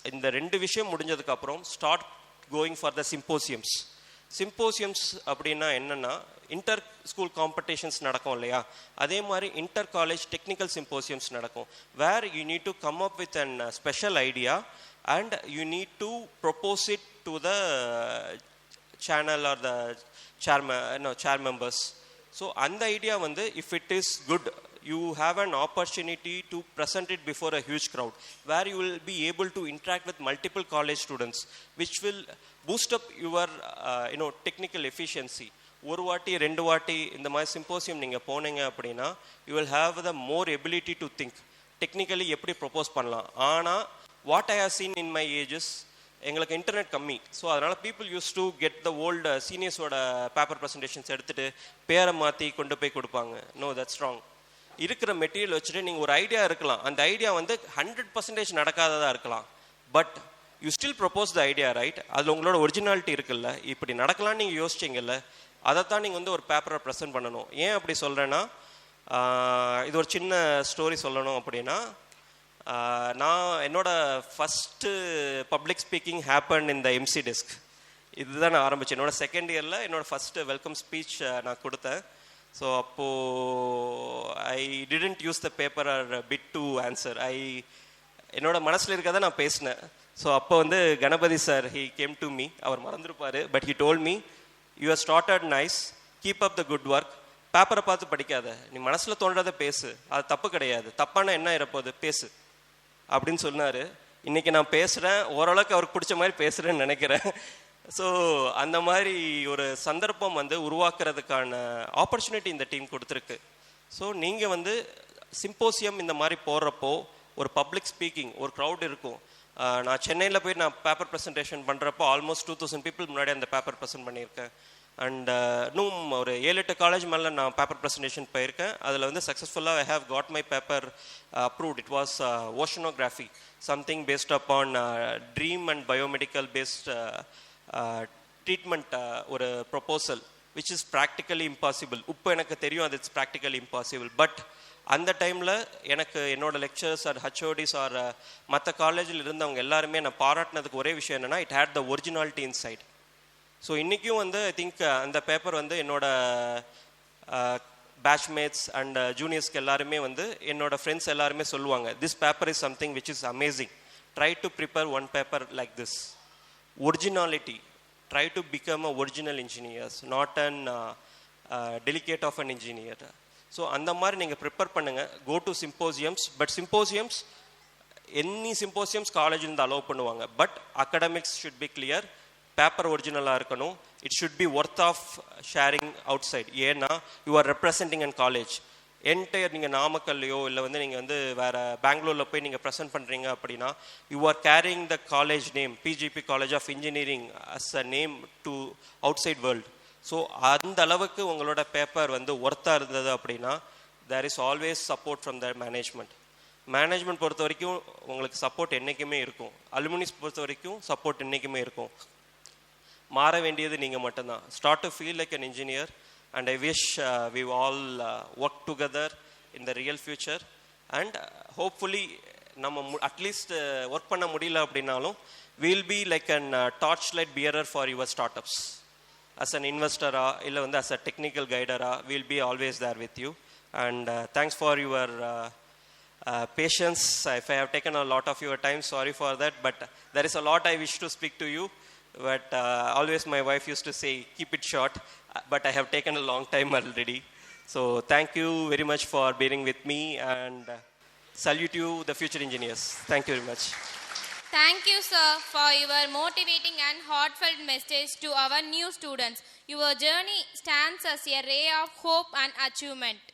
இந்த ரெண்டு விஷயம் முடிஞ்சதுக்கப்புறம் start going for the symposiums. Symposiums அப்படின்னா என்னென்னா, இன்டர் ஸ்கூல் காம்படிஷன்ஸ் நடக்கும் இல்லையா, அதே மாதிரி இன்டர் காலேஜ் டெக்னிக்கல் சிம்போசியம்ஸ் நடக்கும். Where you need to come up with an special idea and you need to propose it to the channel or the chair members. So அந்த ஐடியா வந்து if it is good, you have an opportunity to present it before a huge crowd, where you will be able to interact with multiple college students, which will boost up your technical efficiency. ஒரு வாட்டி 2 வாட்டி இந்த மாதிரி சிம்போசியம் நீங்கள் போனீங்க அப்படின்னா you will have the more ability to think technically எப்படி ப்ரொப்போஸ் பண்ணலாம். ஆனால் what I have seen in my ages, எங்களுக்கு இன்டர்நெட் கம்மி. ஸோ அதனால் people use to get the old சீனியர்ஸோட பேப்பர் ப்ரெசன்டேஷன்ஸ் எடுத்துகிட்டு பேரை மாற்றி கொண்டு போய் கொடுப்பாங்க. No, that's wrong. இருக்கிற மெட்டீரியல் வச்சுட்டு நீங்கள் ஒரு ஐடியா இருக்கலாம், அந்த ஐடியா வந்து 100% நடக்காததாக இருக்கலாம், but you still propose the idea, right? அதில் உங்களோட ஒரிஜினாலிட்டி இருக்குல்ல, இப்படி நடக்கலாம்னு நீங்கள் யோசிச்சிங்கல்ல, அதைத்தான் நீங்கள் வந்து ஒரு பேப்பரை ப்ரெசென்ட் பண்ணணும். ஏன் அப்படி சொல்கிறேன்னா, இது ஒரு சின்ன ஸ்டோரி சொல்லணும் அப்படின்னா, நான் என்னோட first public speaking happen in the MC desk. இதுதான் நான் ஆரம்பித்தேன். என்னோட செகண்ட் இயரில் என்னோட ஃபஸ்ட்டு வெல்கம் ஸ்பீச் நான் கொடுத்தேன். ஸோ அப்போது I didn't use the paper or bit to answer. என்னோட மனசில் இருக்கிறத நான் பேசினேன். ஸோ அப்போ வந்து Ganapathi sir he came to me, அவர் மறந்துருப்பார், but he told me, you have started nice, keep up the good work, பேப்பரை பார்த்து படிக்காத, நீ மனசில் தோன்றதை பேசு, அது தப்பு கிடையாது, தப்பான என்ன இருப்போது பேசு அப்படின்னு சொன்னார். இன்றைக்கி நான் பேசுகிறேன், ஓரளவுக்கு அவருக்கு பிடிச்ச மாதிரி பேசுகிறேன்னு நினைக்கிறேன். ஸோ அந்த மாதிரி ஒரு சந்தர்ப்பம் வந்து உருவாக்குறதுக்கான ஆப்பர்ச்சுனிட்டி இந்த டீம் கொடுத்துருக்கு. ஸோ நீங்கள் வந்து சிம்போசியம் இந்த மாதிரி போடுறப்போ ஒரு பப்ளிக் ஸ்பீக்கிங், ஒரு க்ரௌட் இருக்கும். நான் சென்னையில் போய் நான் பேப்பர் ப்ரெசன்டேஷன் பண்ணுறப்போ ஆல்மோஸ்ட் 2000 பீப்புள் முன்னாடி அந்த பேப்பர் ப்ரெசென்ட் பண்ணியிருக்கேன். அண்ட் இன்னும் ஒரு 7-8 காலேஜ் மேலே நான் பேப்பர் ப்ரெசன்டேஷன் போயிருக்கேன். அதில் வந்து சக்ஸஸ்ஃபுல்லாக I have got my paper approved. It was oceanography, something based upon dream and biomedical based treatment, ஒரு proposal which is practically impossible. இப்போ எனக்கு தெரியும் அது இட்ஸ் ப்ராக்டிக்கலி இம்பாசிபிள், பட் அந்த டைமில் எனக்கு என்னோட லெக்சர்ஸ் ஆர் ஹச்ஓடிஸ் ஆர் மற்ற காலேஜில் இருந்தவங்க எல்லாருமே நான் பாராட்டினதுக்கு ஒரே விஷயம் என்னென்னா, it had the originality inside. So இன்றைக்கும் வந்து ஐ திங்க் அந்த பேப்பர் வந்து என்னோட பேட்ச்மேட்ஸ் அண்ட் ஜூனியர்ஸ்க்கு எல்லாருமே வந்து என்னோட ஃப்ரெண்ட்ஸ் எல்லாருமே சொல்லுவாங்க, this paper is something which is amazing, try to prepare one paper like this. Originality, try to become a original engineers, not an delicate of an engineer. So அந்த மாதிரி நீங்கள் ப்ரிப்பேர் பண்ணுங்கள், go to symposiums. But symposiums, any symposiums காலேஜில் அலோவ் பண்ணுவாங்க, but academics should be clear, paper ஒரிஜினலாக இருக்கணும், it should be worth of sharing outside. ஏன்னா you are representing an college entire. நீங்கள் நாமக்கல்லையோ இல்லை வந்து நீங்கள் வந்து வேறு பெங்களூரில் போய் நீங்கள் ப்ரெசென்ட் பண்ணுறீங்க அப்படின்னா, you are carrying the college name, PGP college of engineering as a name to out side. So அந்த அளவுக்கு உங்களோட பேப்பர் வந்து ஒர்த்தாக இருந்தது அப்படின்னா, there is always support from the management. Management பொறுத்த வரைக்கும் உங்களுக்கு சப்போர்ட் என்றைக்குமே இருக்கும், அலுமினிஸ் பொறுத்த வரைக்கும் சப்போர்ட் என்றைக்குமே இருக்கும். மாற வேண்டியது நீங்கள் மட்டும்தான். Start to feel like an engineer and I wish we all work together in the real future and hopefully நம்ம at least work பண்ண முடியல அப்படின்னாலும் we'll be like an torchlight bearer for your startups. As an investor இல்லை வந்து as a technical guider, we'll be always there with you. And thanks for your patience. If I have taken a lot of your time, sorry for that, but there is a lot I wish to speak to you. But always my wife used to say, keep it short, but I have taken a long time already. So thank you very much for bearing with me, and salute you, the future engineers. Thank you very much. Thank you, sir, for your motivating and heartfelt message to our new students. Your journey stands as a ray of hope and achievement.